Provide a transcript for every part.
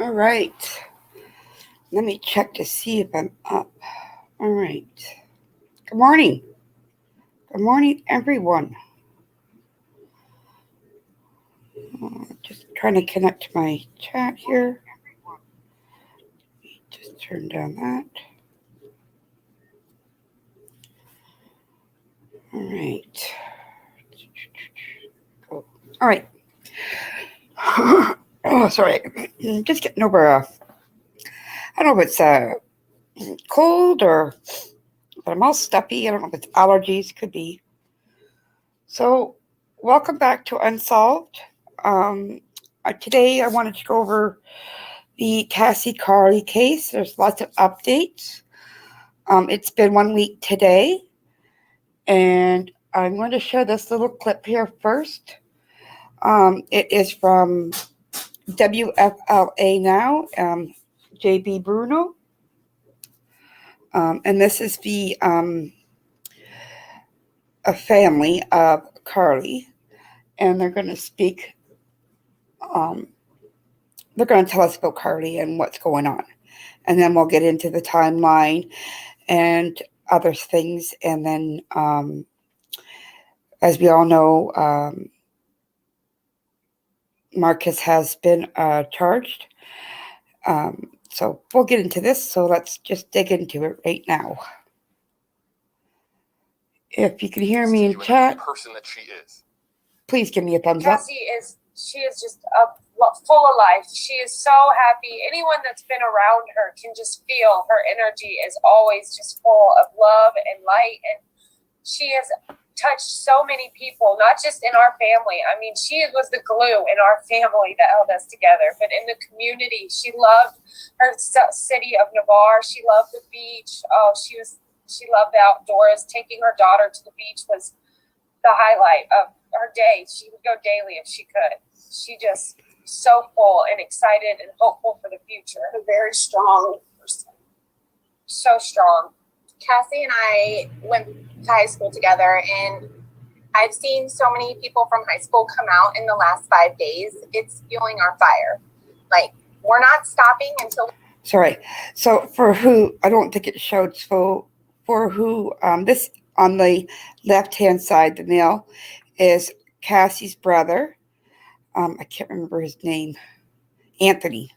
All right. Let me check to see if I'm up. All right. Good morning. Good morning, everyone. Just trying to connect to my chat here. Just turn down that. All right. Cool. All right. Oh, sorry. Just getting over I don't know if it's cold or, but I'm all stuffy. I don't know if it's allergies. Could be. So, welcome back to Unsolved. Today, I wanted to go over the Cassi Carli case. There's lots of updates. It's been 1 week today, and I'm going to show this little clip here first. It is from WFLA Now, JB Bruno, and this is a family of Carli, and they're going to speak. They're going to tell us about Carli and what's going on, and then we'll get into the timeline and other things, and then as we all know, Marcus has been charged. So we'll get into this. So let's just dig into it right now. If you can hear me in chat, person that she is. Please give me a thumbs up. Cassie is just full of life. She is so happy. Anyone that's been around her can just feel her energy is always just full of love and light. And she has touched so many people, not just in our family. I mean, she was the glue in our family that held us together, but in the community. She loved her city of Navarre. She loved the beach. She loved the outdoors. Taking her daughter to the beach was the highlight of her day. She would go daily if she could. She just so full and excited and hopeful for the future. A very strong person. So strong. Cassie and I went to high school together, and I've seen so many people from high school come out in the last 5 days. It's fueling our fire. Like, we're not stopping until... Sorry. So for who, I don't think it showed, so for who, this on the left-hand side, the male, is Cassie's brother. I can't remember his name. Anthony.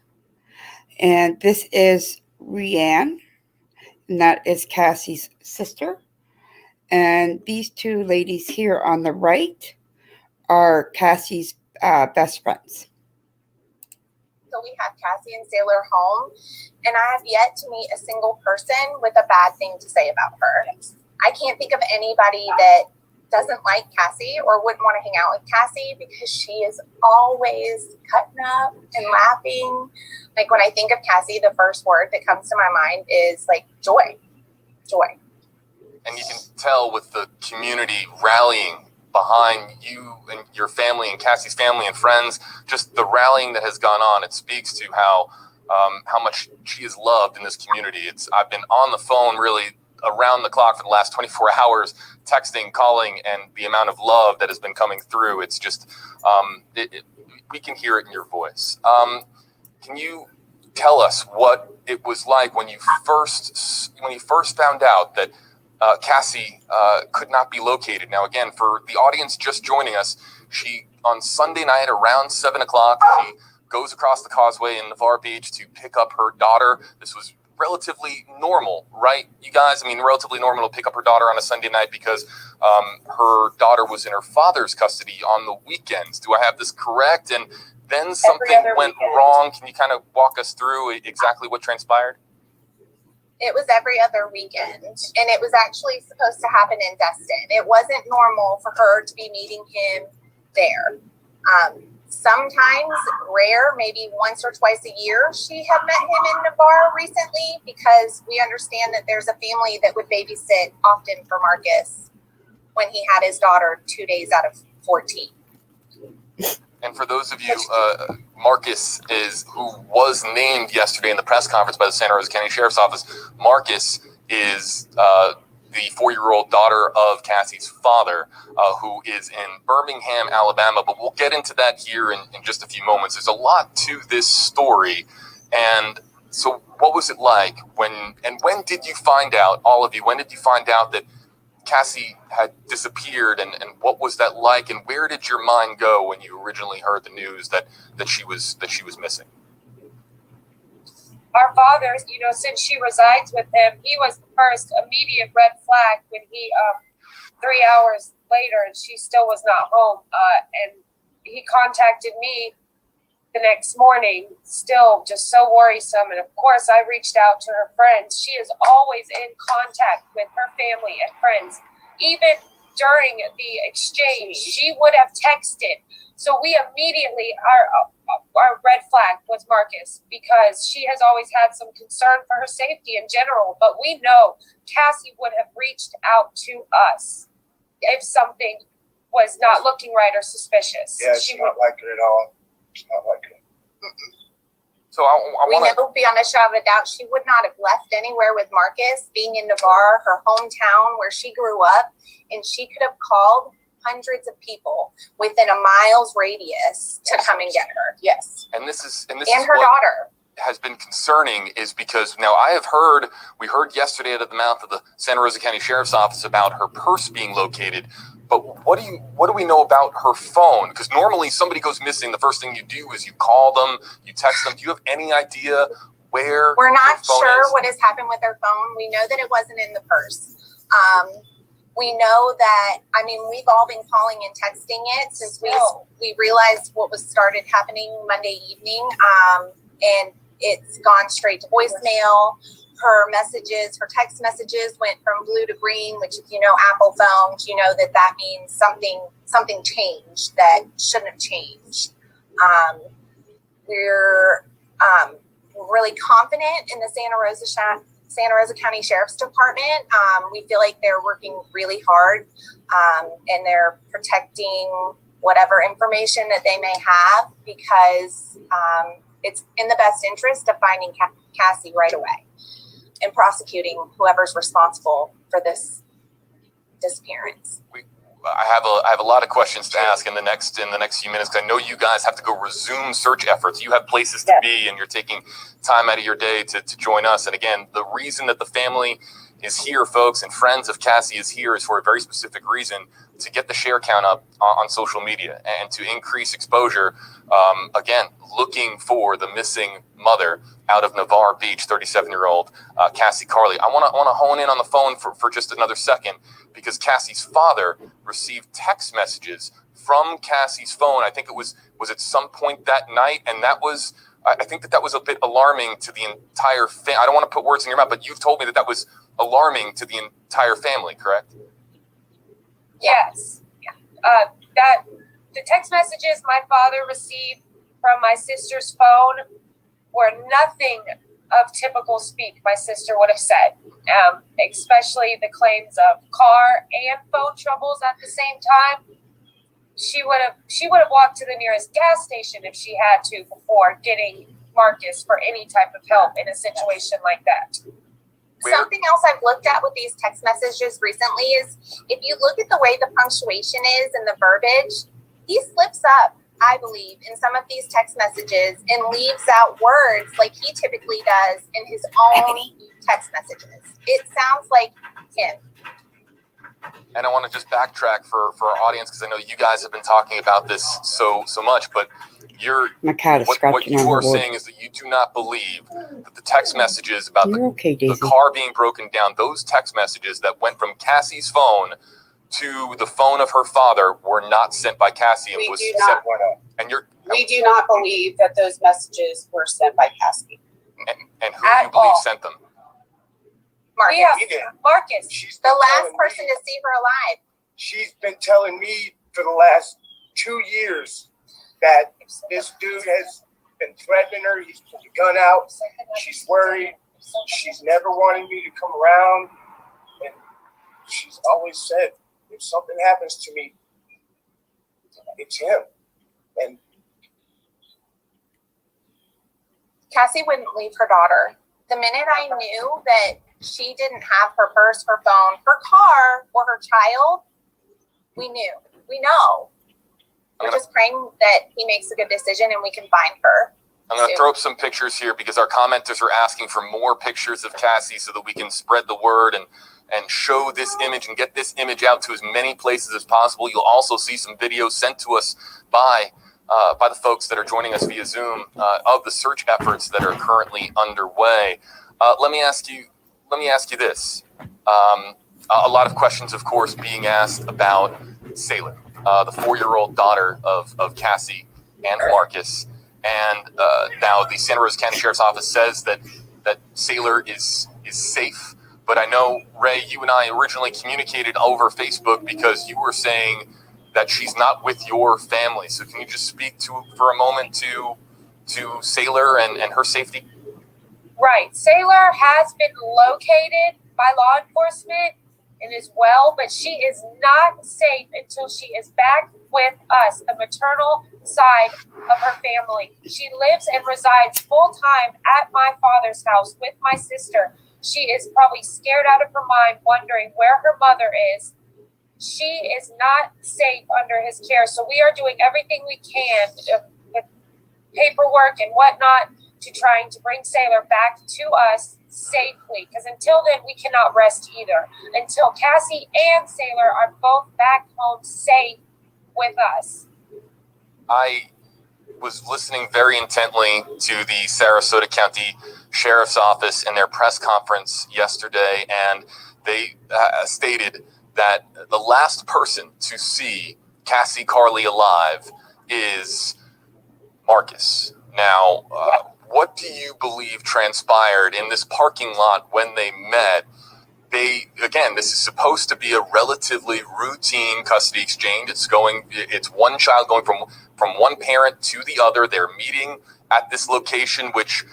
And this is Rianne, and that is Cassie's sister. And these two ladies here on the right are Cassie's best friends. So we have Cassie and Sailor home, and I have yet to meet a single person with a bad thing to say about her. I can't think of anybody that doesn't like Cassie or wouldn't want to hang out with Cassie, because she is always cutting up and laughing. Like, when I think of Cassie, the first word that comes to my mind is like joy. Joy. And you can tell with the community rallying behind you and your family and Cassie's family and friends, just the rallying that has gone on. It speaks to how much she is loved in this community. I've been on the phone really around the clock for the last 24 hours, texting, calling, and the amount of love that has been coming through. It's just, we can hear it in your voice. Can you tell us what it was like when you first found out that Cassie could not be located? Now, again, for the audience just joining us, she, on Sunday night around 7 o'clock, she goes across the causeway in Navarre Beach to pick up her daughter. This was relatively normal, right, you guys? I mean, relatively normal to pick up her daughter on a Sunday night, because her daughter was in her father's custody on the weekends. Do I have this correct? And then something went wrong. Can you kind of walk us through exactly what transpired? It was every other weekend, and it was actually supposed to happen in Destin. It wasn't normal for her to be meeting him there. Sometimes, rare, maybe once or twice a year, she had met him in Navarre recently, because we understand that there's a family that would babysit often for Marcus when he had his daughter 2 days out of 14. And for those of you, Marcus who was named yesterday in the press conference by the Santa Rosa County Sheriff's Office. Marcus is the 4-year-old daughter of Cassie's father, who is in Birmingham, Alabama. But we'll get into that here in just a few moments. There's a lot to this story, And so what was it like when did you find out, all of you, when did you find out that Cassie had disappeared, and what was that like, and where did your mind go when you originally heard the news that she was missing? Our father, since she resides with him, he was the first immediate red flag when he 3 hours later and she still was not home, and he contacted me the next morning, still just so worrisome. And of course, I reached out to her friends. She is always in contact with her family and friends. Even during the exchange, she would have texted. So we immediately, our red flag was Marcus, because she has always had some concern for her safety in general. But we know Cassie would have reached out to us if something was not looking right or suspicious. Yeah, it's not like it at all. It's not like it. So I We want to. know beyond a shadow of a doubt she would not have left anywhere with Marcus, being in Navarre, her hometown where she grew up, and she could have called hundreds of people within a mile's radius to come and get her. Yes. And this is And is her what daughter. has been concerning, is because now we heard yesterday out of the mouth of the Santa Rosa County Sheriff's Office about her purse being located. But what do we know about her phone? Because normally somebody goes missing, the first thing you do is you call them, you text them. Do you have any idea where We're her not phone sure is? what has happened with her phone. We know that it wasn't in the purse. We know that, we've all been calling and texting it since we realized what was started happening Monday evening. And it's gone straight to voicemail. Her text messages went from blue to green, which if you know Apple phones, you know that means something changed that shouldn't have changed. We're really confident in the Santa Rosa County Sheriff's Department. We feel like they're working really hard, and they're protecting whatever information that they may have, because it's in the best interest of finding Cassie right away and prosecuting whoever's responsible for this disappearance. I have a lot of questions to ask in the next few minutes, because I know you guys have to go resume search efforts. You have places to be, and you're taking time out of your day to join us. And again, the reason that the family is here, folks, and friends of Cassie is here, is for a very specific reason: to get the share count up on social media and to increase exposure. Again, looking for the missing mother out of Navarre Beach, 37-year-old Cassi Carli. I want to hone in on the phone for just another second, because Cassie's father received text messages from Cassie's phone. I think it was at some point that night, and I think that was a bit alarming to the entire family. I don't want to put words in your mouth, but you've told me that was alarming to the entire family, correct? Yes. That the text messages my father received from my sister's phone were nothing of typical speak my sister would have said, especially the claims of car and phone troubles at the same time. She would have walked to the nearest gas station if she had to before getting Marcus for any type of help in a situation like that. Something else I've looked at with these text messages recently is, if you look at the way the punctuation is and the verbiage, he slips up, I believe, in some of these text messages and leaves out words like he typically does in his own text messages. It sounds like him. And I want to just backtrack for our audience, because I know you guys have been talking about this so much, but My cat is what scratching you on are the board. saying is that you do not believe that the text messages about You're okay, the Daisy. car being broken down, those text messages that went from Cassie's phone to the phone of her father, were not sent by Cassie. And We was do sent, not. and you're We do not believe that those messages were sent by Cassie. and who do you believe sent them? Marcus. Yeah, Marcus. She's been The last telling person me- to see her alive. She's been telling me for the last 2 years that this dude has been threatening her. He's put the gun out. She's worried. She's never wanted me to come around. And she's always said, if something happens to me, it's him. And Cassie wouldn't leave her daughter. The minute I knew that she didn't have her purse, her phone, her car, or her child, we knew. We know. We're just praying that he makes a good decision and we can find her. I'm going to throw up some pictures here because our commenters are asking for more pictures of Cassie so that we can spread the word and show this image and get this image out to as many places as possible. You'll also see some videos sent to us by the folks that are joining us via Zoom of the search efforts that are currently underway. Let me ask you this. A lot of questions, of course, being asked about Sailor, the 4-year-old daughter of Cassie and Marcus. And now the Santa Rosa County Sheriff's Office says that Sailor is safe. But I know, Ray, you and I originally communicated over Facebook because you were saying that she's not with your family. So can you just speak for a moment to Sailor and her safety? Right. Sailor has been located by law enforcement and is well, but she is not safe until she is back with us, the maternal side of her family. She lives and resides full time at my father's house with my sister. She is probably scared out of her mind, wondering where her mother is. She is not safe under his care. So we are doing everything we can with paperwork and whatnot to trying to bring Sailor back to us safely. Because until then, we cannot rest either. Until Cassie and Sailor are both back home safe with us. I was listening very intently to the Sarasota County Sheriff's Office in their press conference yesterday, and they stated that the last person to see Cassi Carli alive is Marcus. Now, what do you believe transpired in this parking lot when they met? This is supposed to be a relatively routine custody exchange. It's one child going from one parent to the other. They're meeting at this location, which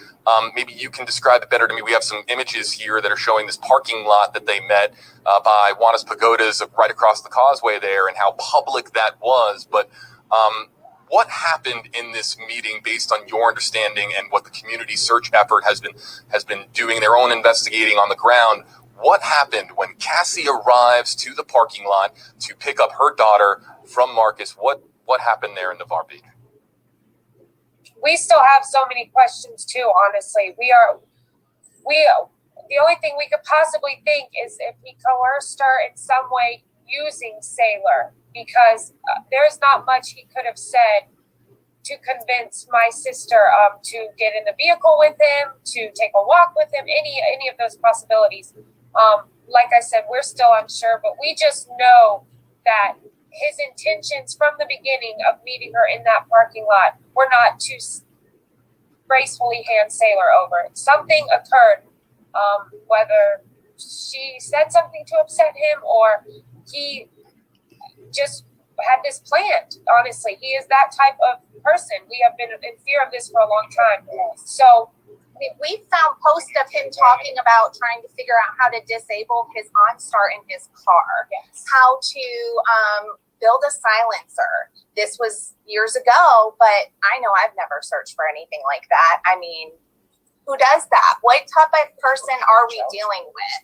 maybe you can describe it better to me. We have some images here that are showing this parking lot that they met by Juana's Pagodas right across the causeway there, and how public that was. But what happened in this meeting, based on your understanding and what the community search effort has been doing their own investigating on the ground? What happened when Cassie arrives to the parking lot to pick up her daughter from Marcus? What happened there in Navarre Beach? We still have so many questions too, honestly. The only thing we could possibly think is if he coerced her in some way using Sailor, because there's not much he could have said to convince my sister to get in the vehicle with him, to take a walk with him, any of those possibilities. Like I said, we're still unsure, but we just know that his intentions from the beginning of meeting her in that parking lot were not to gracefully hand Sailor over. Something occurred, whether she said something to upset him or he just had this planned. Honestly, he is that type of person. We have been in fear of this for a long time. So we found posts of him talking about trying to figure out how to disable his OnStar in his car, how to build a silencer. This was years ago, but I know I've never searched for anything like that. I mean, who does that? What type of person are we dealing with?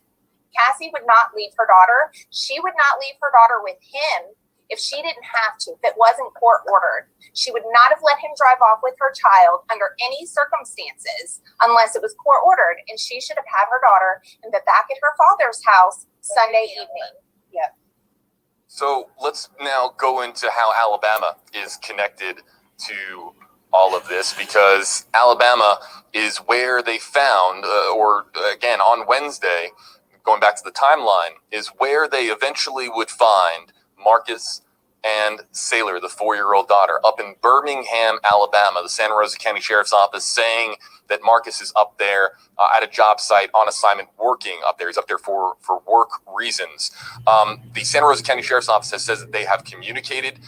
Cassie would not leave her daughter. She would not leave her daughter with him if she didn't have to, if it wasn't court ordered. She would not have let him drive off with her child under any circumstances unless it was court ordered. And she should have had her daughter and been back at her father's house Sunday evening. Yeah. So let's now go into how Alabama is connected to all of this, because Alabama is where they found, or again, on Wednesday, going back to the timeline, is where they eventually would find Marcus and Sailor, the 4-year-old daughter, up in Birmingham, Alabama. The Santa Rosa County Sheriff's Office saying that Marcus is up there at a job site on assignment, working up there. He's up there for work reasons. The Santa Rosa County Sheriff's Office says that they have communicated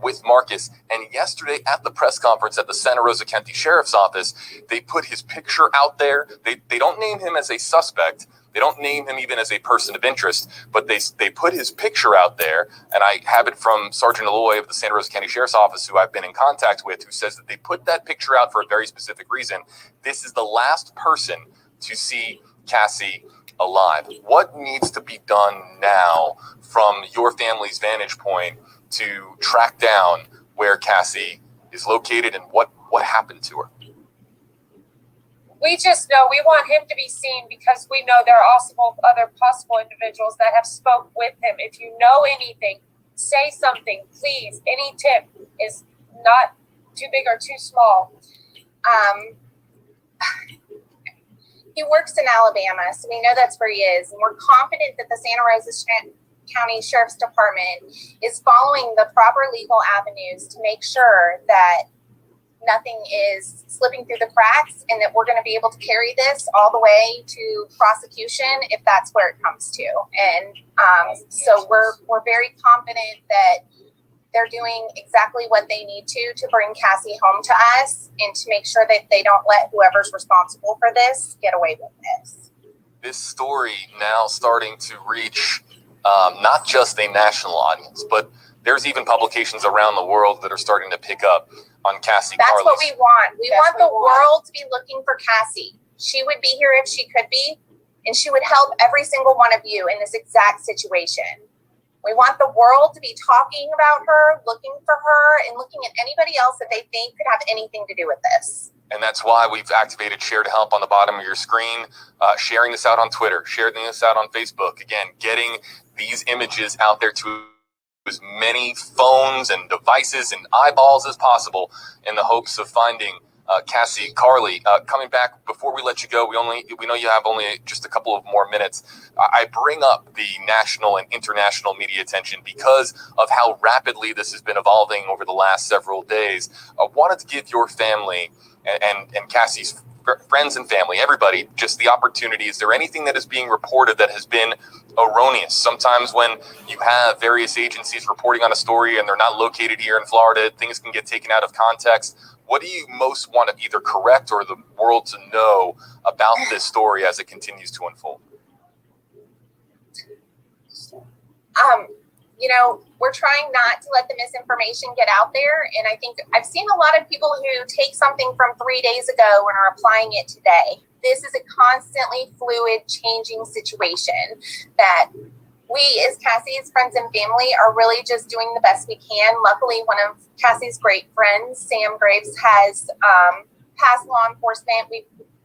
with Marcus. And yesterday at the press conference at the Santa Rosa County Sheriff's Office, they put his picture out there. They don't name him as a suspect. They don't name him even as a person of interest, but they put his picture out there, and I have it from Sergeant Alloy of the Santa Rosa County Sheriff's Office, who I've been in contact with, who says that they put that picture out for a very specific reason. This is the last person to see Cassie alive. What needs to be done now from your family's vantage point to track down where Cassie is located and what happened to her? We just know we want him to be seen because we know there are also other possible individuals that have spoke with him. If you know anything, say something, please. Any tip is not too big or too small. He works in Alabama, so we know that's where he is, and we're confident that the Santa Rosa County Sheriff's Department is following the proper legal avenues to make sure that nothing is slipping through the cracks and that we're going to be able to carry this all the way to prosecution if that's where it comes to. And so we're very confident that they're doing exactly what they need to bring Cassie home to us and to make sure that they don't let whoever's responsible for this get away with this. This story now starting to reach not just a national audience, but there's even publications around the world that are starting to pick up on Cassi Carli. That's what we want. We want the world to be looking for Cassie. She would be here if she could be, and she would help every single one of you in this exact situation. We want the world to be talking about her, looking for her, and looking at anybody else that they think could have anything to do with this. And that's why we've activated Share to Help on the bottom of your screen, sharing this out on Twitter, sharing this out on Facebook. Again, getting these images out there to as many phones and devices and eyeballs as possible in the hopes of finding Cassi Carli. Coming back, before we let you go, we know you have only just a couple of more minutes. I bring up the national and international media attention because of how rapidly this has been evolving over the last several days. I wanted to give your family and Cassie's friends and family, everybody, just the opportunity. Is there anything that is being reported that has been erroneous? Sometimes when you have various agencies reporting on a story and they're not located here in Florida, things can get taken out of context. What do you most want to either correct or the world to know about this story as it continues to unfold? We're trying not to let the misinformation get out there. And I think I've seen a lot of people who take something from 3 days ago and are applying it today. This is a constantly fluid, changing situation that we, as Cassie's friends and family, are really just doing the best we can. Luckily, one of Cassie's great friends, Sam Graves, has passed law enforcement.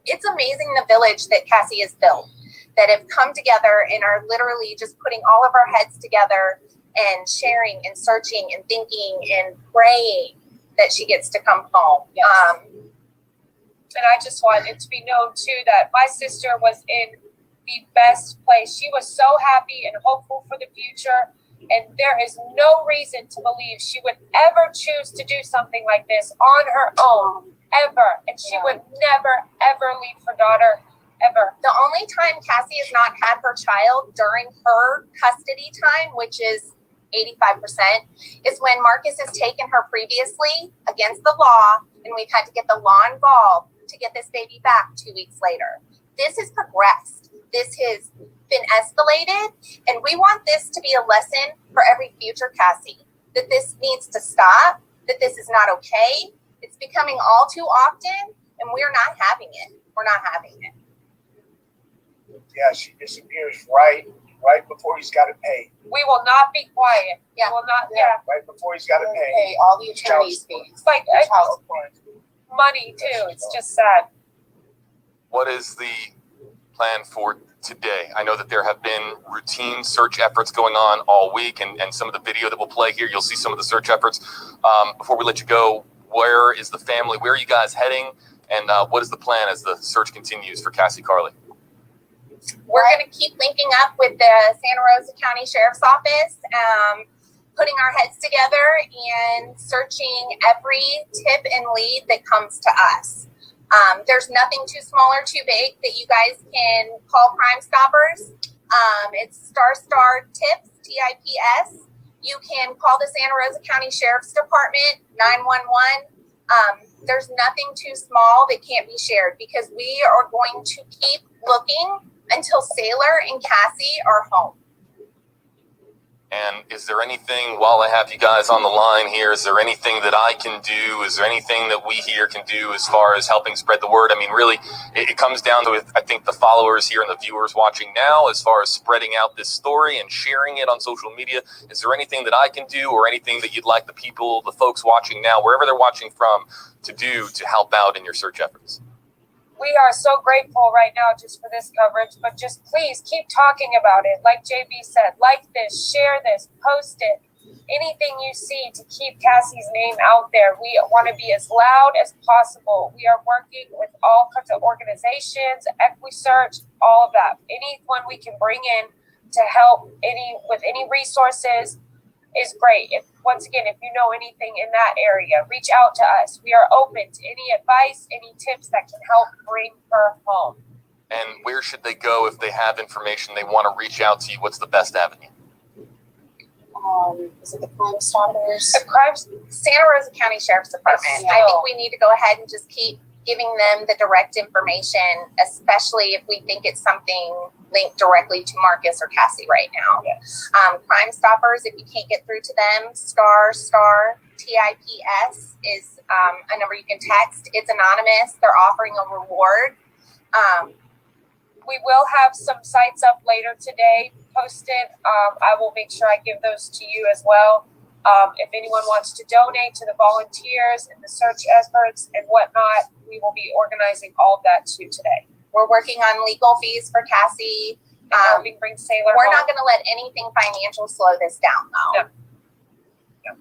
It's amazing the village that Cassie has built, that have come together and are literally just putting all of our heads together and sharing and searching and thinking and praying that she gets to come home. Yes. And I just want it to be known too that my sister was in the best place. She was so happy and hopeful for the future, and there is no reason to believe she would ever choose to do something like this on her own, ever. And she would never, ever leave her daughter, ever. The only time Cassie has not had her child during her custody time, which is 85%, is when Marcus has taken her previously against the law, and we've had to get the law involved to get this baby back 2 weeks later. This has progressed. This has been escalated, and we want this to be a lesson for every future Cassie, that this needs to stop, that this is not okay. It's becoming all too often, and we're not having it. We're not having it. Yeah, she disappears right before he's got to pay. We will not be quiet. Yeah. We will not. Right before he's got to pay. Pay all the attorney's fees. It's like Child support. money too. It's just sad. What is the plan for today? I know that there have been routine search efforts going on all week, and some of the video that we'll play here, you'll see some of the search efforts. Before we let you go, where is the family? Where are you guys heading? And what is the plan as the search continues for Cassi Carli? We're going to keep linking up with the Santa Rosa County Sheriff's Office, putting our heads together and searching every tip and lead that comes to us. There's nothing too small or too big that you guys can call Crime Stoppers. It's star tips, TIPS. You can call the Santa Rosa County Sheriff's Department, 911. There's nothing too small that can't be shared, because we are going to keep looking until Sailor and Cassie are home. And is there anything, while I have you guys on the line here, is there anything that I can do? Is there anything that we here can do as far as helping spread the word? I mean, really, it comes down to, I think, the followers here and the viewers watching now, as far as spreading out this story and sharing it on social media. Is there anything that I can do, or anything that you'd like the people, the folks watching now, wherever they're watching from, to do to help out in your search efforts? we are so grateful right now just for this coverage, but just please keep talking about it. Like JB said, like this, share this, post it. Anything you see to keep Cassie's name out there. We want to be as loud as possible. We are working with all kinds of organizations, EquiSearch, all of that. Anyone we can bring in to help with any resources is great. Once again, if you know anything in that area, reach out to us. We are open to any advice, any tips that can help bring her home. And where should they go if they have information they want to reach out to you? What's the best avenue? Is it the Crime Stoppers? Santa Rosa County Sheriff's Department. I think we need to go ahead and just keep giving them the direct information, especially if we think it's something linked directly to Marcus or Cassie right now. Yes. Crime Stoppers, if you can't get through to them, star TIPS is a number you can text. It's anonymous. They're offering a reward. We will have some sites up later today posted. I will make sure I give those to you as well. If anyone wants to donate to the volunteers and the search efforts and whatnot, we will be organizing all of that too today. We're working on legal fees for Cassie. Helping bring Sailor We're home. not going to let anything financial slow this down, though. No.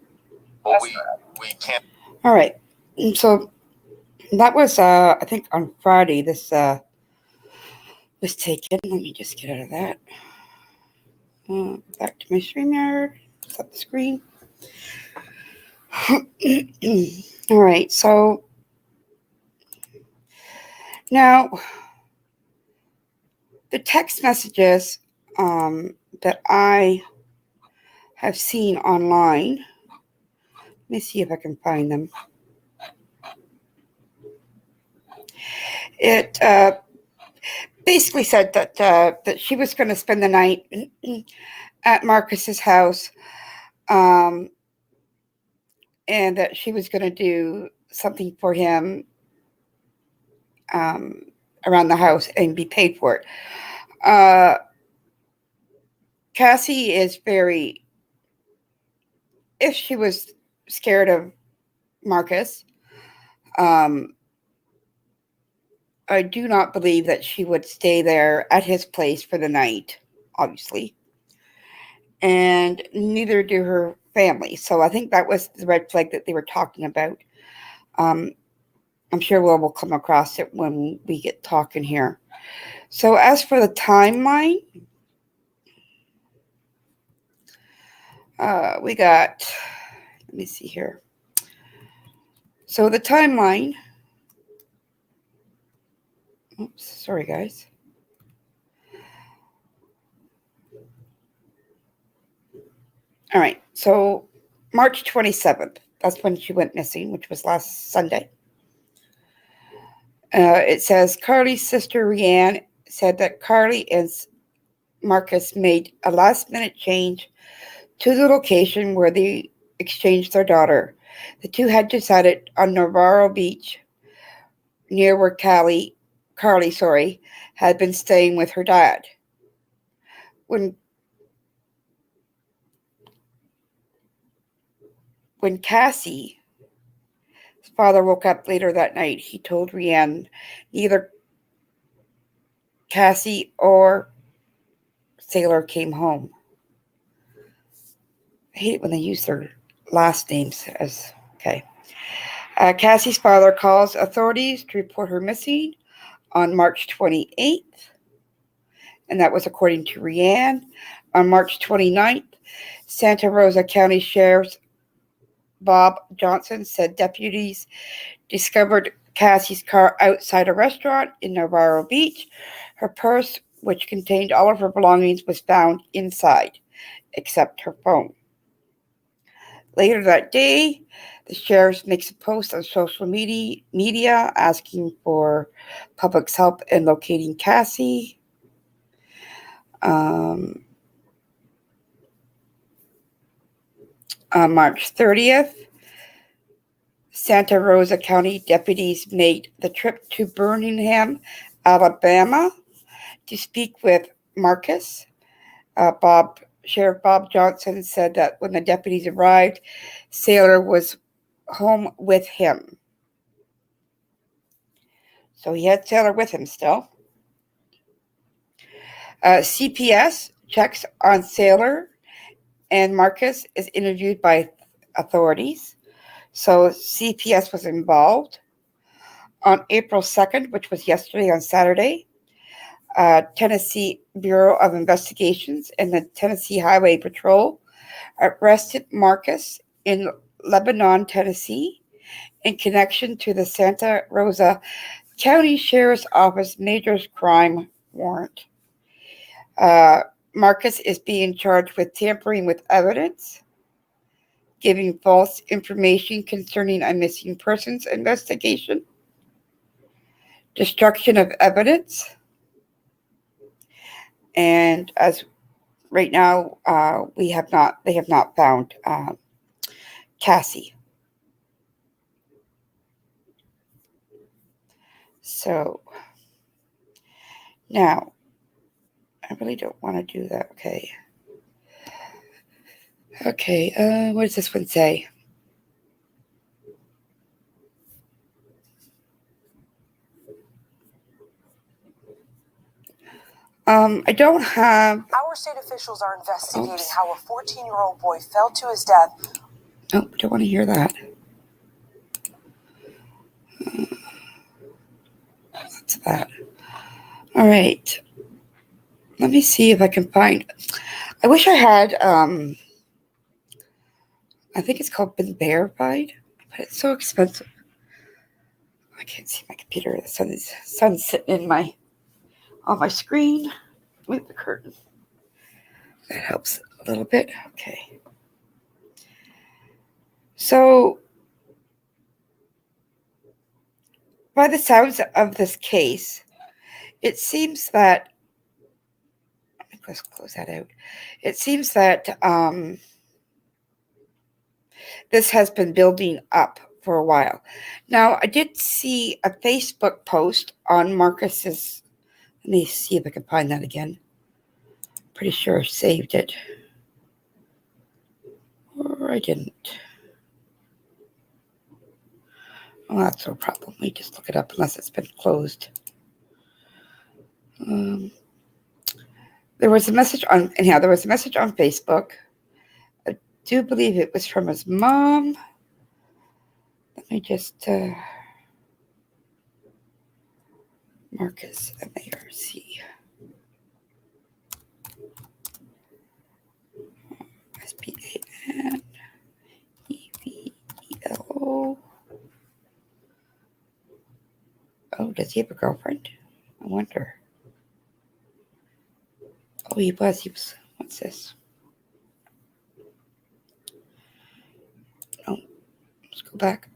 Well, That's we can't. All right. And so that was, I think, on Friday. This was taken. Let me just get out of that. Back to my StreamYard. Set the screen. All right. So now the text messages that I have seen online. Let me see if I can find them. It basically said that she was going to spend the night at Marcus's house, and that she was going to do something for him around the house and be paid for it. Cassie is very, if she was scared of Marcus, I do not believe that she would stay there at his place for the night, obviously. And neither do her family. So I think that was the red flag that they were talking about. I'm sure we'll come across it when we get talking here. So as for the timeline, we got, let me see here. So the timeline, oops, sorry guys. All right, so March 27th, that's when she went missing, which was last Sunday. It says Carli's sister Rianne said that Carli and Marcus made a last-minute change to the location where they exchanged their daughter. The two had decided on Navarro Beach, near where Carli had been staying with her dad. When Cassie's father woke up later that night, he told Rianne neither Cassie or Sailor came home. I hate it when they use their last names as, okay. Cassie's father calls authorities to report her missing on March 28th, and that was according to Rianne. On March 29th, Santa Rosa County Sheriff's Bob Johnson said deputies discovered Cassie's car outside a restaurant in Navarro Beach. Her purse, which contained all of her belongings, was found inside, except her phone. Later that day, the sheriff makes a post on social media asking for public's help in locating Cassie. On March 30th, Santa Rosa County deputies made the trip to Birmingham, Alabama, to speak with Marcus. Sheriff Bob Johnson said that when the deputies arrived, Sailor was home with him. So he had Sailor with him still. CPS checks on Sailor, and Marcus is interviewed by authorities. So CPS was involved. On April 2nd, which was yesterday on Saturday, Tennessee Bureau of Investigations and the Tennessee Highway Patrol arrested Marcus in Lebanon, Tennessee, in connection to the Santa Rosa County Sheriff's Office major crime warrant. Marcus is being charged with tampering with evidence, giving false information concerning a missing persons investigation, destruction of evidence, and as right now, they have not found Cassie. So now, I really don't want to do that. Okay. What does this one say? I don't have. Our state officials are investigating how a 14-year-old boy fell to his death. Oh, don't want to hear that. That's that. All right. Let me see if I can find. I wish I had. I think it's called Been Verified, but it's so expensive. I can't see my computer. The sun's sitting on my screen. Move the curtain. That helps a little bit. Okay. So, by the sounds of this case, it seems that. Let's close that out. It seems that this has been building up for a while. Now, I did see a Facebook post on Marcus's. Let me see if I can find that again. Pretty sure I saved it. Or I didn't. Well, that's no problem. We just look it up unless it's been closed. There was a message on Facebook. I do believe it was from his mom. Let me just Marcus M-A-R-C. S-P-A-N-E-V-E-L-O. Oh, does he have a girlfriend? I wonder. Oh, he was. What's this? Oh, let's go back.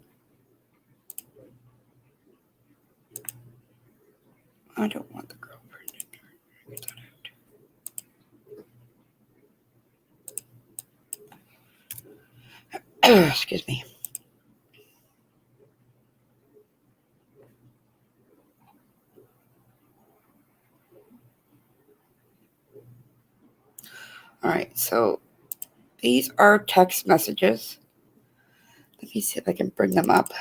I don't want the girlfriend in there. Get that out. Excuse me. All right, so these are text messages. Let me see if I can bring them up.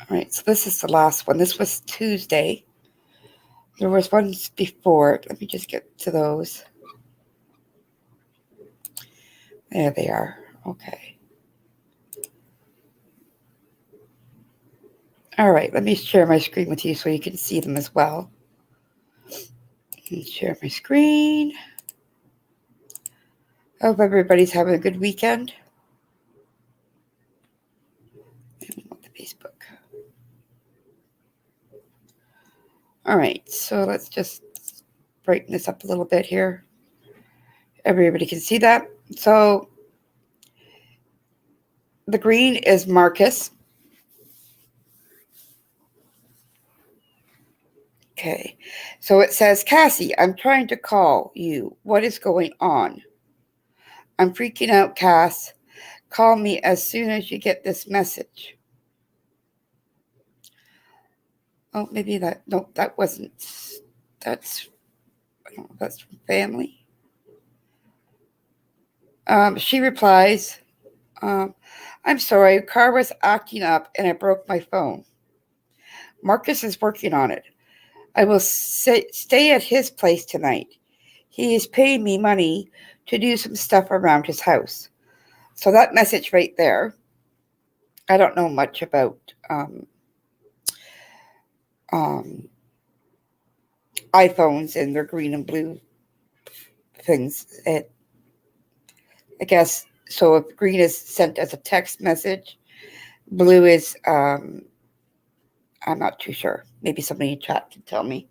All right, so this is the last one. This was Tuesday. There was ones before. Let me just get to those. There they are. Okay. All right, let me share my screen with you so you can see them as well. Share my screen. Hope everybody's having a good weekend. And the Facebook. All right, so let's just brighten this up a little bit here. Everybody can see that. So the green is Marcus. Okay, so it says, Cassie, I'm trying to call you. What is going on? I'm freaking out, Cass. Call me as soon as you get this message. Oh, maybe that. No, that wasn't. That's. I don't know if that's from family. She replies, I'm sorry, a car was acting up and I broke my phone. Marcus is working on it. I will stay at his place tonight. He is paying me money to do some stuff around his house. So that message right there, I don't know much about iPhones and their green and blue things. I guess so. If green is sent as a text message, blue is I'm not too sure. Maybe somebody in chat can tell me.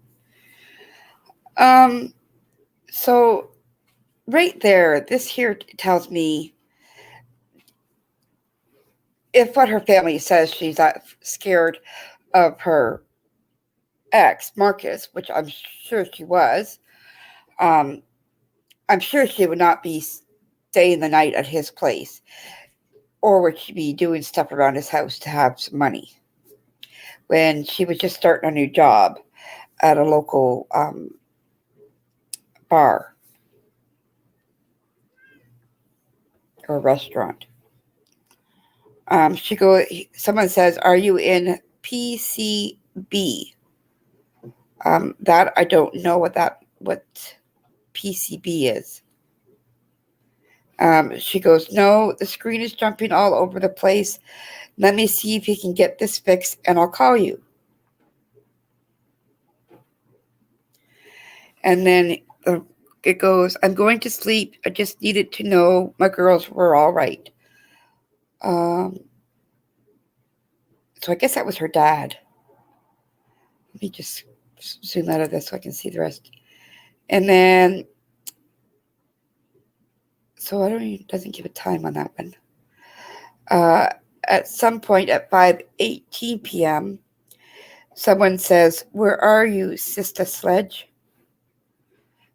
So right there, this here tells me if what her family says she's not scared of her ex, Marcus, which I'm sure she was, I'm sure she would not be staying the night at his place, or would she be doing stuff around his house to have some money when she was just starting a new job at a local bar or restaurant. Someone says, are you in PCB? That I don't know what PCB is. She goes, no, the screen is jumping all over the place. Let me see if you can get this fixed and I'll call you. And then it goes, I'm going to sleep. I just needed to know my girls were all right. So I guess that was her dad. Let me just zoom out of this so I can see the rest. And then, so doesn't give a time on that one. At some point at 5:18 p.m., someone says, where are you, Sister Sledge?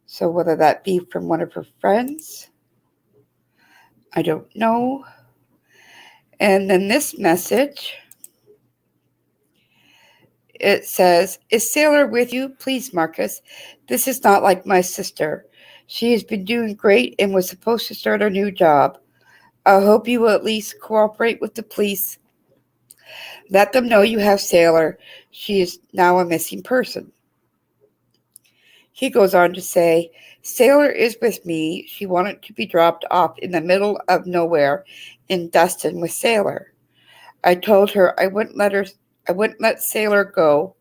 So whether that be from one of her friends, I don't know. And then this message, it says, is Sailor with you? Please, Marcus. This is not like my sister. She has been doing great and was supposed to start a new job. I hope you will at least cooperate with the police. Let them know you have Sailor. She is now a missing person. He goes on to say, Sailor is with me. She wanted to be dropped off in the middle of nowhere in Dustin with Sailor. I told her I wouldn't let Sailor go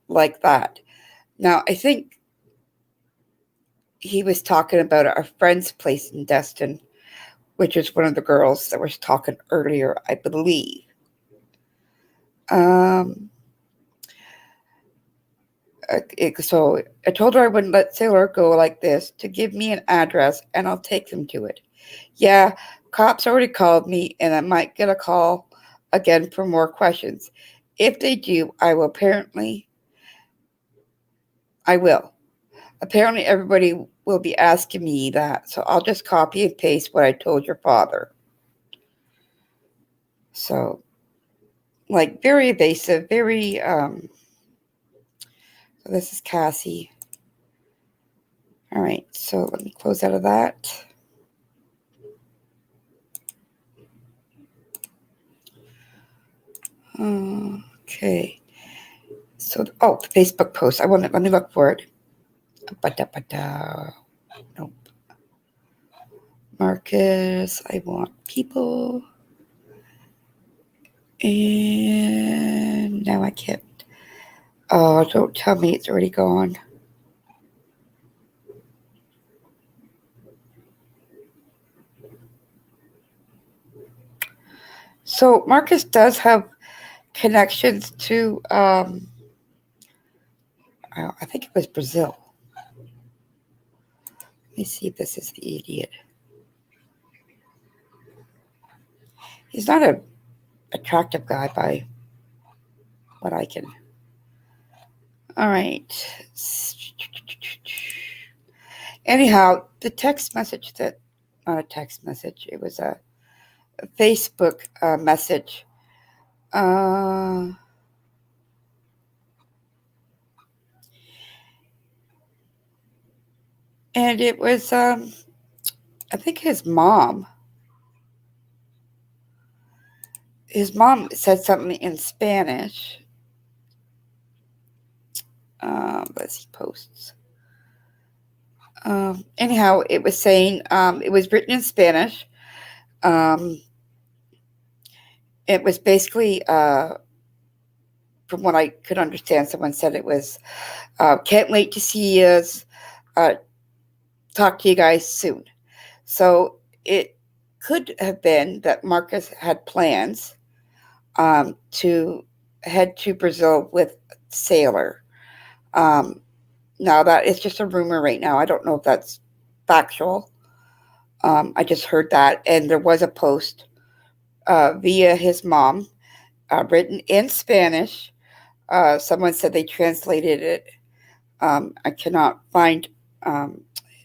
like that. Now, I think he was talking about a friend's place in Destin, which is one of the girls that was talking earlier, I believe. So I told her I wouldn't let Sailor go like this, to give me an address and I'll take them to it. Yeah, cops already called me and I might get a call again for more questions. If they do, I will. Apparently, everybody will be asking me that, so I'll just copy and paste what I told your father. So, like, very evasive, very, so this is Cassie. All right, so let me close out of that. Okay. So, the Facebook post. Let me look for it. Nope. Marcus, I want people. And now I can't. Oh, don't tell me it's already gone. So Marcus does have connections to, I think it was Brazil. Let me see if this is the idiot. He's not an attractive guy by what I can. All right. Anyhow, the text message not a text message, it was a Facebook message. And it was, I think his mom said something in Spanish. Let's see, posts. Anyhow, it was saying, it was written in Spanish. It was basically, from what I could understand, someone said it was, can't wait to see you, talk to you guys soon. So it could have been that Marcus had plans to head to Brazil with Sailor. Now that it's just a rumor right now. I don't know if that's factual. I just heard that, and there was a post via his mom, written in Spanish. Someone said they translated it. I cannot find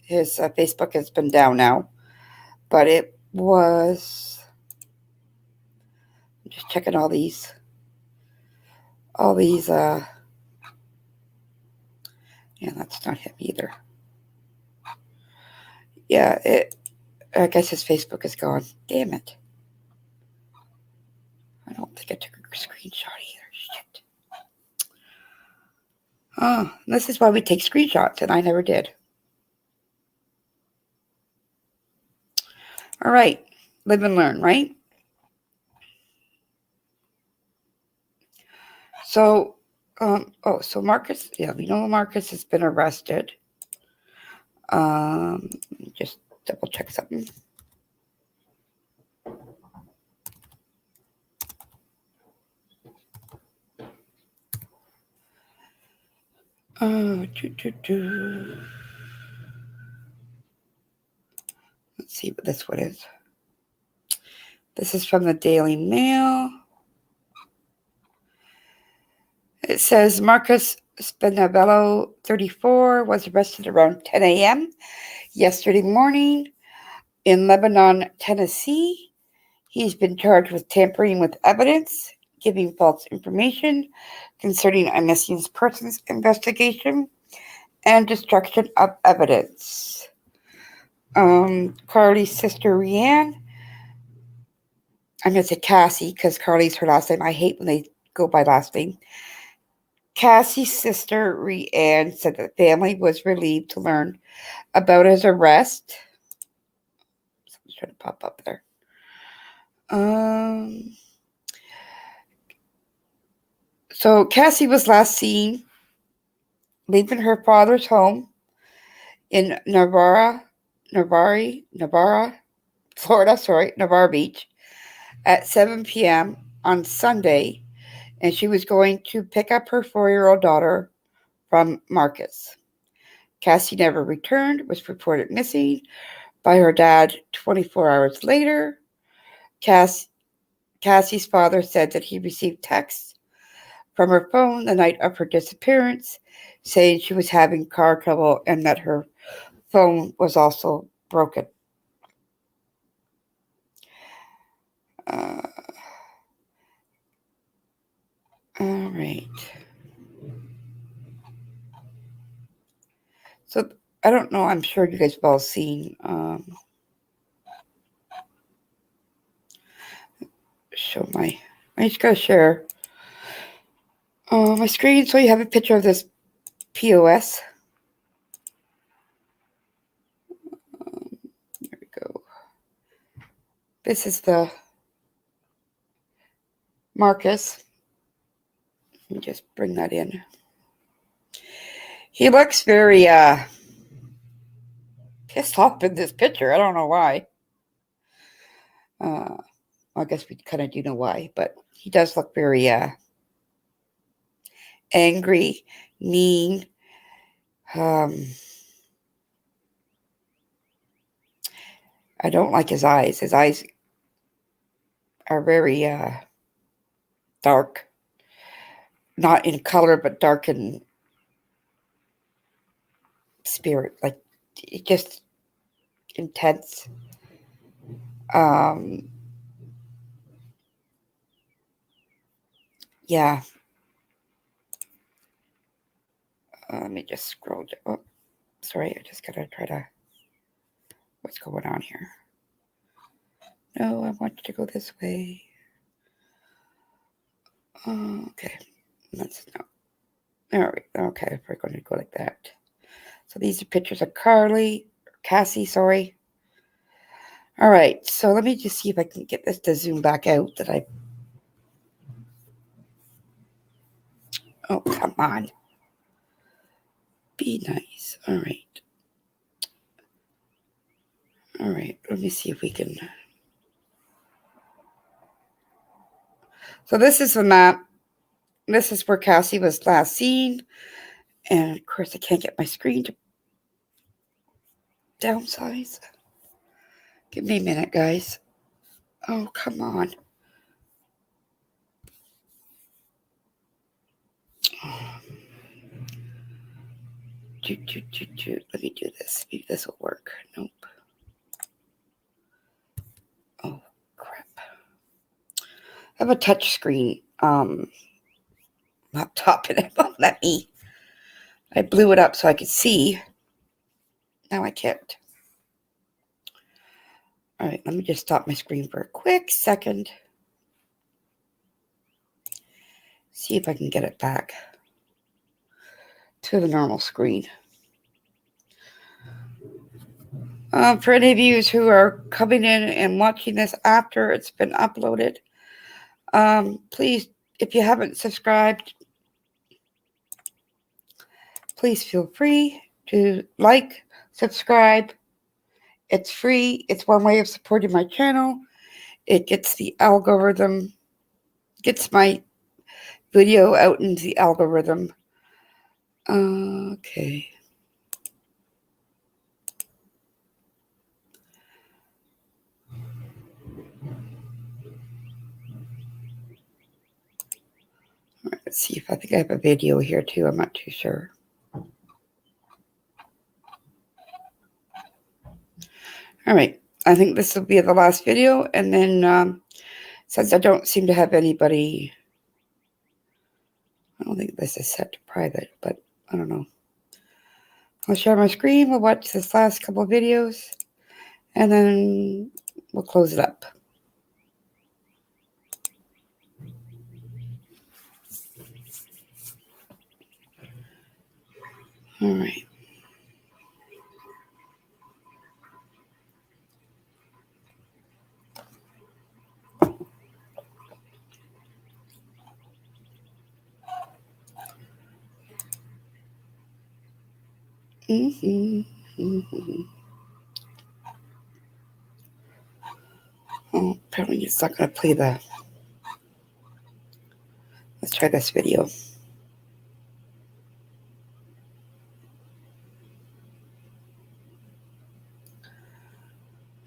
his Facebook has been down now, but it was. I'm just checking all these. Yeah, that's not him either. Yeah, I guess his Facebook is gone. Damn it. I don't think I took a screenshot either. Shit. Oh, this is why we take screenshots, and I never did. All right. Live and learn, right? So, so Marcus, yeah, we know Marcus has been arrested. Just double check something. Let's see what this one is. This is from the Daily Mail. It says Marcus Spinabello, 34, was arrested around 10 a.m. yesterday morning in Lebanon, Tennessee. He's been charged with tampering with evidence, giving false information concerning a missing persons investigation, and destruction of evidence. Carli's sister, Rianne, I'm going to say Cassie because Carli's her last name. I hate when they go by last name. Cassie's sister, Rianne, said the family was relieved to learn about his arrest. Someone's trying to pop up there. So Cassie was last seen leaving her father's home in Navarra, Florida, Navarre Beach, at 7 p.m. on Sunday, and she was going to pick up her 4-year-old daughter from Marcus. Cassie never returned, was reported missing by her dad 24 hours later. Cassie's father said that he received texts from her phone the night of her disappearance, saying she was having car trouble and that her phone was also broken. All right. So I don't know. I'm sure you guys have all seen. I just gotta share my screen so you have a picture of this POS. There we go. This is the Marcus. Let me just bring that in. He looks very pissed off in this picture. I don't know why. I guess we kind of do know why, but he does look very angry, mean. I don't like his eyes. His eyes are very dark. Not in color, but dark in spirit. Like, just intense. Yeah. Let me just scroll down. Oh, sorry, I just gotta try to What's going on here? No, I want you to go this way. Okay. That's no. There we go. Okay, we're going to go like that. So these are pictures of Cassie, sorry. All right, so let me just see if I can get this to zoom back out that I... Oh, come on. Be nice. All right. All right, let me see if we can... So this is the map. This is where Cassie was last seen. And of course, I can't get my screen to downsize. Give me a minute, guys. Oh, come on. Let me do this. Maybe this will work. Nope. Oh, crap. I have a touch screen laptop and it won't let me. I blew it up so I could see. Now I can't. All right, let me just stop my screen for a quick second. See if I can get it back to the normal screen. For any of you who are coming in and watching this after it's been uploaded, please, if you haven't subscribed, please feel free to like, subscribe. It's free. It's one way of supporting my channel. It gets the algorithm, gets my video out into the algorithm. Okay. All right, let's see if I think I have a video here too. I'm not too sure. All right. I think this will be the last video. And then since I don't seem to have anybody, I don't think this is set to private, but I don't know. I'll share my screen. We'll watch this last couple of videos. And then we'll close it up. All right. Oh, apparently it's not going to play the... Let's try this video.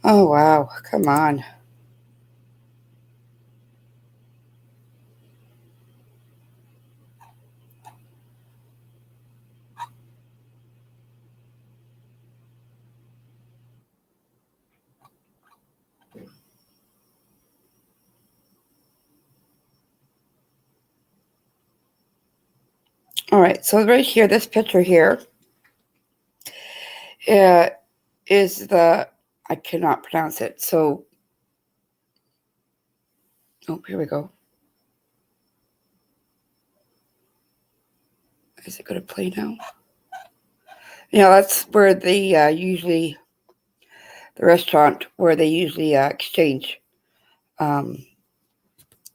Oh, wow. Come on. All right, so right here, this picture here is the, I cannot pronounce it. So, oh, here we go. Is it going to play now? Yeah, that's where they usually, the restaurant where they usually exchange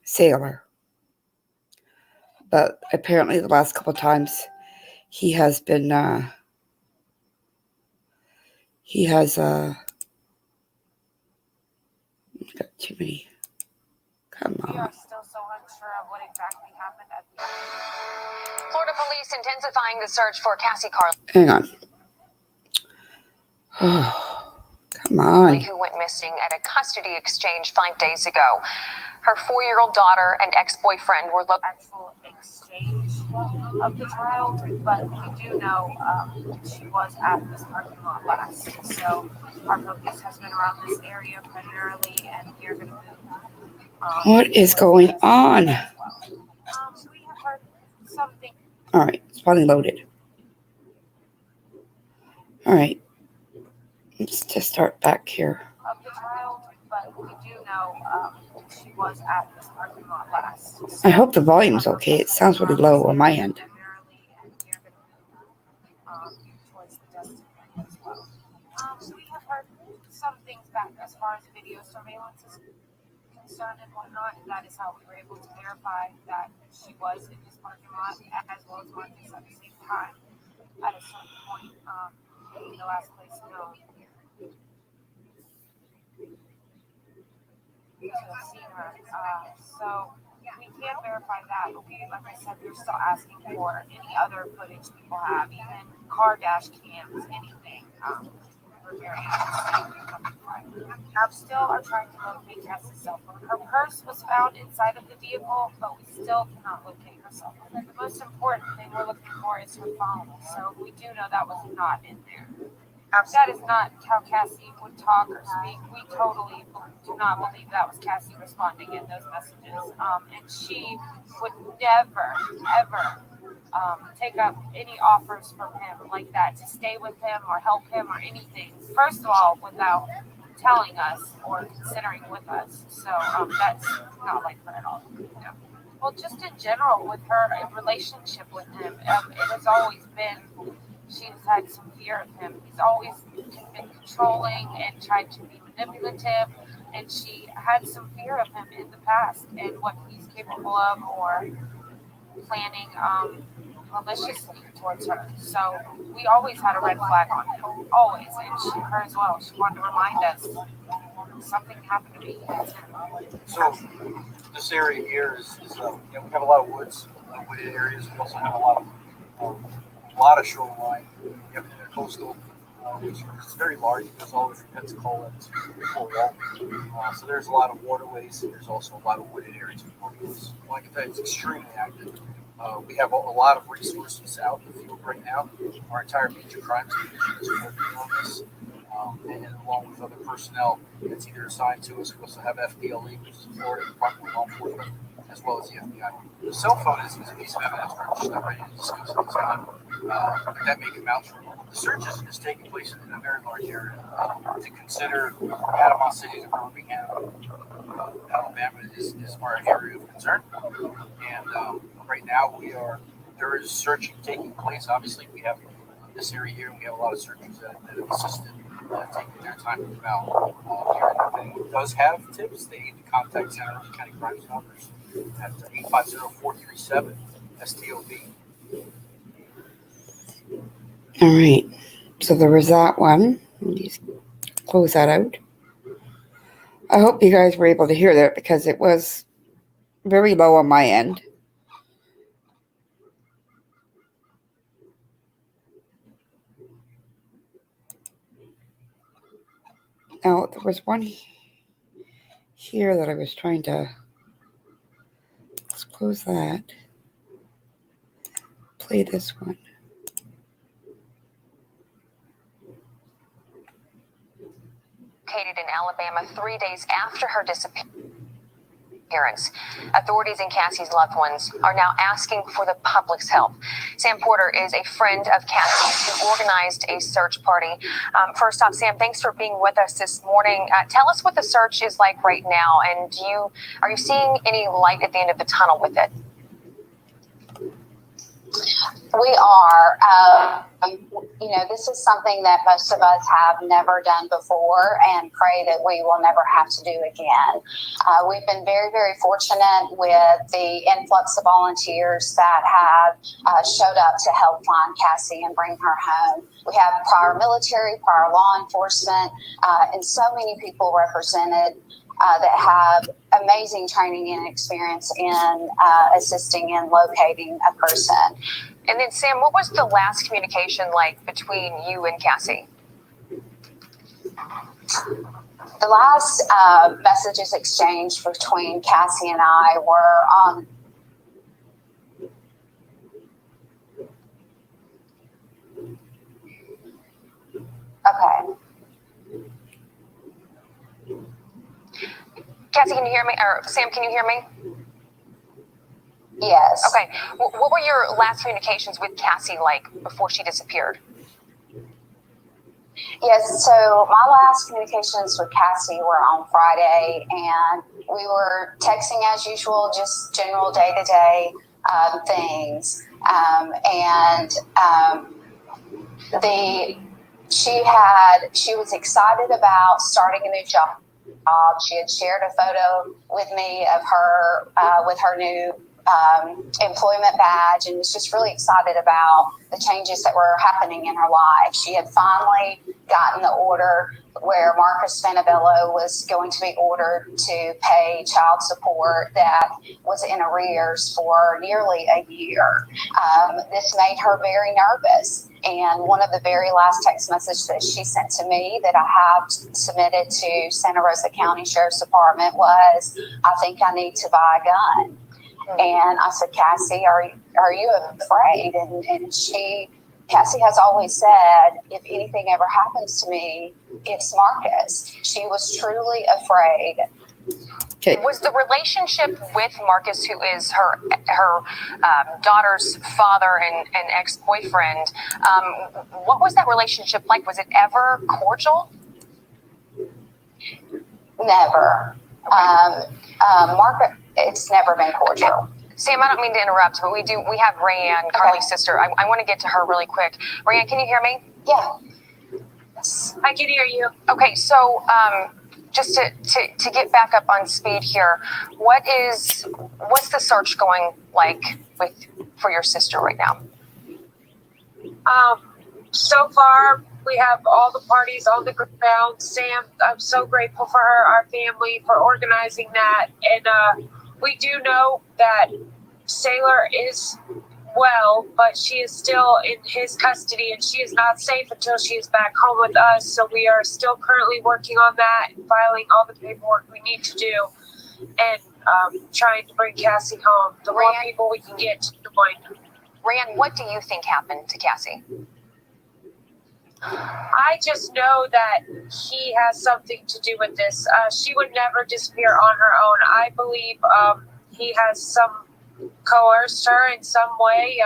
sailor. But apparently the last couple of times he has been, got too many. Come on. We are still so unsure of what exactly happened at the Florida police intensifying the search for Cassi Carli. Hang on. Oh, come on. Who went missing at a custody exchange 5 days ago. Her 4-year-old daughter and ex-boyfriend were looked at. actual exchange of the child, but we do know she was at this parking lot last. So our focus has been around this area primarily, and we're going to move. What is going on? We have heard something. All right, it's finally loaded. All right. Let's just start back here. Of the child, but we do know she was at this parking lot last. So, I hope the volume's okay. It sounds really low on my end. primarily, and we are going to move towards the Destin as well. We have heard some things back as far as video surveillance is concerned and whatnot, and that is how we were able to verify that she was in this parking lot as well as Marcus at the same time at a certain point, being the last place known to have seen her. So we can't verify that, but like I said, we're still asking for any other footage people have, even car dash cams, anything. We're very interested. I'm still are trying to locate Cassie's cell phone. Her purse was found inside of the vehicle, but we still cannot locate her cell phone. The most important thing we're looking for is her phone. So we do know that was not in there. That is not how Cassie would talk or speak. We totally do not believe that was Cassie responding in those messages. And she would never, ever take up any offers from him like that to stay with him or help him or anything. First of all, without telling us or considering with us. So that's not like her at all. No. Well, just in general with her relationship with him, it has always been. She's had some fear of him. He's always been controlling and tried to be manipulative, and she had some fear of him in the past and what he's capable of or planning maliciously towards her. So we always had a red flag on him, always, and her as well. She wanted to remind us something happened to me. So this area here is we have a lot of woods, wooded areas. We also have a lot of shoreline. You have the coastal, which is very large. It goes all the way from Pensacola to Full Wall. So there's a lot of waterways, and there's also a lot of wooded areas. Well, I can tell you, it's extremely active. We have a lot of resources out in the field right now. Our entire major crimes division is working on this, and along with other personnel that's either assigned to us. We also have FDLE, which is the Florida Department of Law Enforcement, as well as the FBI. The cell phone is a piece of evidence we're just not ready to discuss at this time. That may come out. The search is taking place in a very large area. To consider Panama City to Birmingham, Alabama is our area of concern. And right now there is searching taking place. Obviously, we have this area here, and we have a lot of searchers that have assisted, taking their time to come out here. If anyone does have tips, they need to contact Santa Rosa County Crime Stoppers at 850-437-STOB. All right. So there was that one. Just close that out. I hope you guys were able to hear that because it was very low on my end. Now, there was one here that I was trying to... Let's close that. Play this one. Located in Alabama 3 days after her disappearance. Authorities and Cassie's loved ones are now asking for the public's help. Sam Porter is a friend of Cassie's who organized a search party. First off, Sam, thanks for being with us this morning. Tell us what the search is like right now, and are you seeing any light at the end of the tunnel with it? We are. This is something that most of us have never done before and pray that we will never have to do again. We've been very, very fortunate with the influx of volunteers that have showed up to help find Cassie and bring her home. We have prior military, prior law enforcement, and so many people represented that have amazing training and experience in assisting in locating a person. And then, Sam, what was the last communication like between you and Cassie? The last messages exchanged between Cassie and I were on okay. Cassie, can you hear me? Or Sam, can you hear me? Yes. Okay. What were your last communications with Cassie like before she disappeared? Yes, so my last communications with Cassie were on Friday, and we were texting as usual, just general day-to-day things. She was excited about starting a new job. She had shared a photo with me of her with her new employment badge, and was just really excited about the changes that were happening in her life. She had finally gotten the order where Marcus Fanabello was going to be ordered to pay child support that was in arrears for nearly a year. This made her very nervous. And one of the very last text messages that she sent to me that I have submitted to Santa Rosa County Sheriff's Department was, "I think I need to buy a gun." And I said, "Cassie, are you afraid?" And Cassie has always said, "If anything ever happens to me, it's Marcus." She was truly afraid. Okay. Was the relationship with Marcus, who is her daughter's father and ex-boyfriend, what was that relationship like? Was it ever cordial? Never. Marcus, it's never been cordial. Sam, I don't mean to interrupt, but we have Rayanne, Carli's sister. I want to get to her really quick. Rayanne, can you hear me? Yeah. I can hear you. Okay, so just to get back up on speed here, what's the search going like for your sister right now? So far, we have all the parties on the ground. Sam, I'm so grateful for her, our family, for organizing that. And we do know that Sailor is well, but she is still in his custody, and she is not safe until she is back home with us. So we are still currently working on that and filing all the paperwork we need to do, and trying to bring Cassie home. The more people we can get to join. Rayanne, what do you think happened to Cassie? I just know that he has something to do with this. She would never disappear on her own. I believe he has coerced her in some way,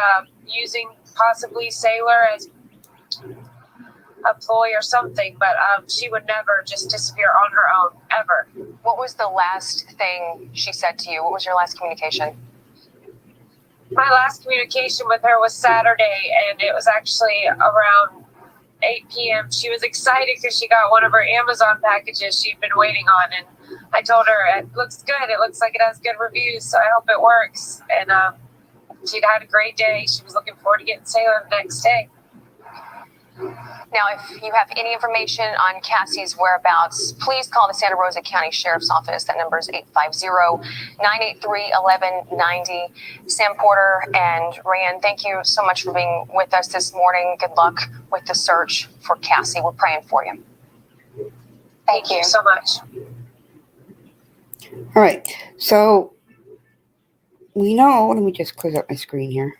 using possibly Sailor as a ploy or something, but she would never just disappear on her own, ever. What was the last thing she said to you? What was your last communication? My last communication with her was Saturday, and it was actually around 8 p.m. She was excited because she got one of her Amazon packages she'd been waiting on, and I told her, "It looks good. It looks like it has good reviews, so I hope it works." And she'd had a great day. She was looking forward to getting Sailor the next day. Now, if you have any information on Cassie's whereabouts, please call the Santa Rosa County Sheriff's Office. That number is 850-983-1190. Sam Porter and Rayanne, thank you so much for being with us this morning. Good luck with the search for Cassie. We're praying for you. Thank you so much. All right. So we know, let me just close up my screen here.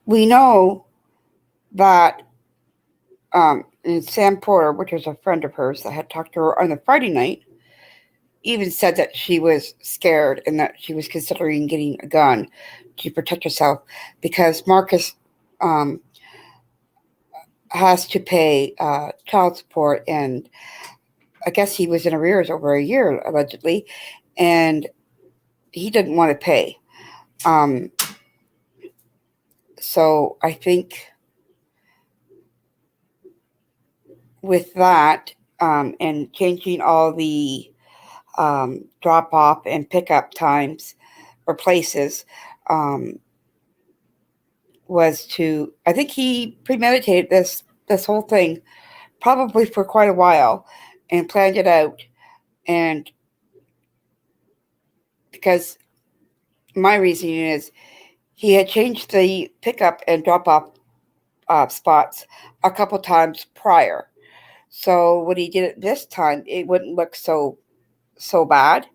We know that and Sam Porter, which was a friend of hers that had talked to her on the Friday night, even said that she was scared and that she was considering getting a gun to protect herself because Marcus has to pay child support, and I guess he was in arrears over a year, allegedly, and he didn't want to pay. So I think with that and changing all the drop off and pickup times or places was to, I think he premeditated this whole thing probably for quite a while and planned it out. And because my reasoning is he had changed the pickup and drop off spots a couple times prior. So when he did it this time, it wouldn't look so bad.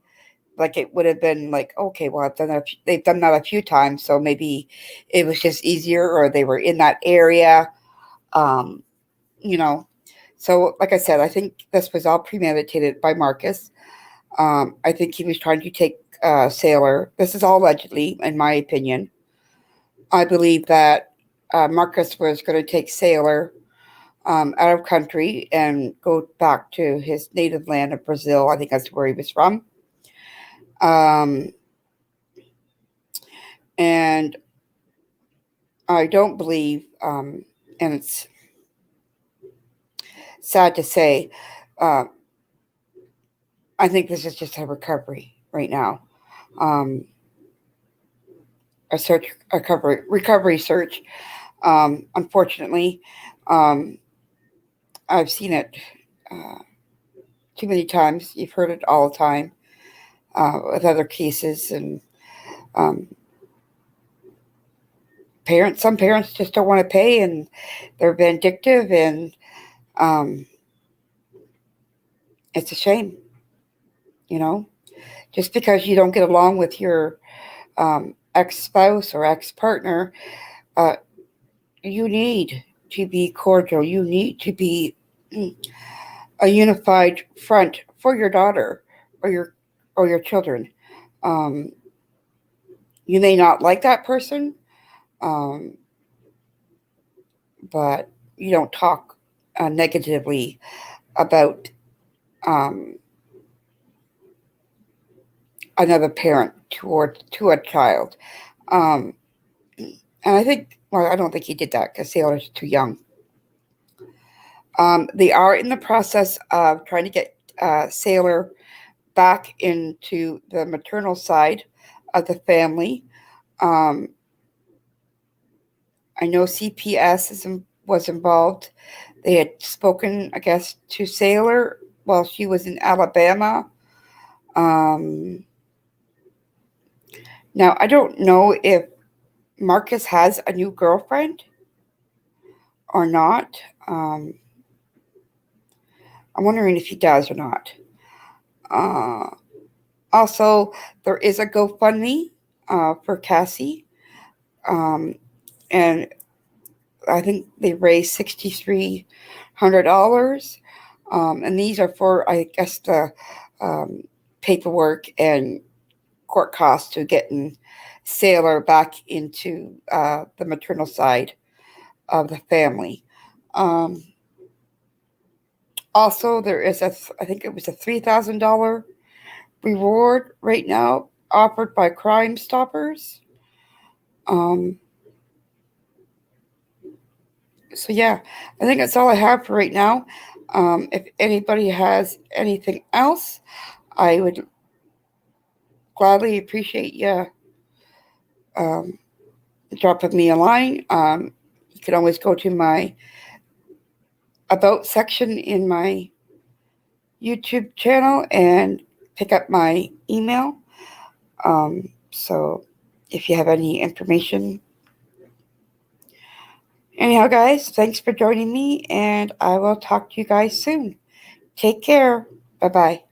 Like it would have been like, okay, well, they've done that a few times, so maybe it was just easier, or they were in that area, So, like I said, I think this was all premeditated by Marcus. I think he was trying to take Sailor. This is all allegedly, in my opinion. I believe that Marcus was going to take Sailor out of country and go back to his native land of Brazil. I think that's where he was from. And I don't believe, and it's sad to say, I think this is just a recovery right now. A recovery search. Unfortunately, I've seen it too many times. You've heard it all the time with other cases, and some parents just don't want to pay, and they're vindictive, and it's a shame, just because you don't get along with your ex-spouse or ex-partner. You need to be cordial. You need to be a unified front for your daughter or your children. You may not like that person, but you don't talk negatively about another parent to a child. And I think, well, I don't think he did that because Sailor's too young. They are in the process of trying to get Sailor back into the maternal side of the family. I know CPS was involved. They had spoken, I guess, to Sailor while she was in Alabama. Now, I don't know if Marcus has a new girlfriend or not. I'm wondering if he does or not. Also, there is a GoFundMe for Cassie. And I think they raised $6,300. And these are for, I guess, the paperwork and court costs to getting Sailor back into the maternal side of the family. Also, there is I think it was a $3,000 reward right now offered by Crime Stoppers. So yeah, I think that's all I have for right now. If anybody has anything else, I would gladly appreciate you dropping me a line. You can always go to my About section in my YouTube channel and pick up my email. So if you have any information. Anyhow, guys, thanks for joining me, and I will talk to you guys soon. Take care. Bye-bye.